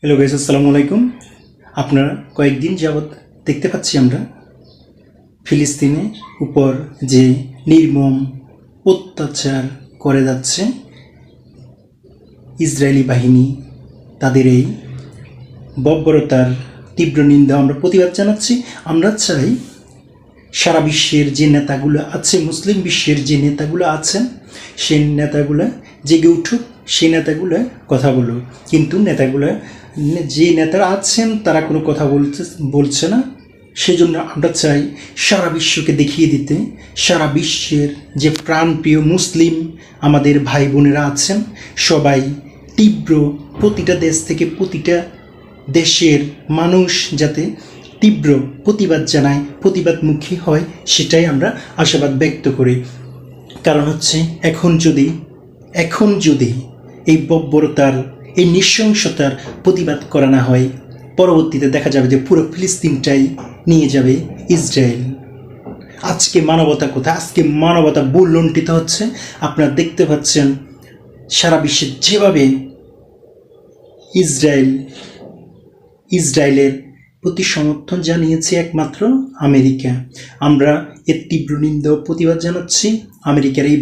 Hello guys, আসসালামু আলাইকুম। আপনারা কয়েকদিন যাবৎ দেখতে পাচ্ছি আমরা ফিলিস্তিনের উপর যে নির্মম অত্যাচার করে যাচ্ছে ইসরায়েলি বাহিনী, তাদের এই বর্বরতার তীব্র নিন্দা আমরা প্রতিবাদ জানাচ্ছি। আমরা চাই সারা বিশ্বের যে নেতাগুলো আছে, মুসলিম বিশ্বের যে নেতাগুলো আছেন, সেই নেতাগুলো জেগে উঠুক, সেই নেতাগুলো কথা বলুক। কিন্তু যে নেতারা আছেন তারা কোনো কথা বলছে না। সেজন্য আমরা চাই সারা বিশ্বকে দেখিয়ে দিতে, সারা বিশ্বের যে প্রাণপ্রিয় মুসলিম আমাদের ভাই বোনেরা আছেন, সবাই তীব্র, প্রতিটা দেশ থেকে প্রতিটা দেশের মানুষ যাতে তীব্র প্রতিবাদ জানায়, প্রতিবাদমুখী হয়, সেটাই আমরা আশাবাদ ব্যক্ত করি। কারণ হচ্ছে এখন যদি এই বর্বরতার, এই নৃশংসতার প্রতিবাদ করা না হয়, পরবর্তীতে দেখা যাবে যে পুরো ফিলিস্তিনটাই নিয়ে যাবে ইসরায়েল। আজকে মানবতা কোথায়? আজকে মানবতা লুণ্ঠিত হচ্ছে। আপনারা দেখতে পাচ্ছেন সারা বিশ্বে যেভাবে ইসরায়েলের প্রতি সমর্থন জানিয়েছে একমাত্র আমেরিকা। আমরা এর তীব্র নিন্দা ও প্রতিবাদ জানাচ্ছি আমেরিকার এই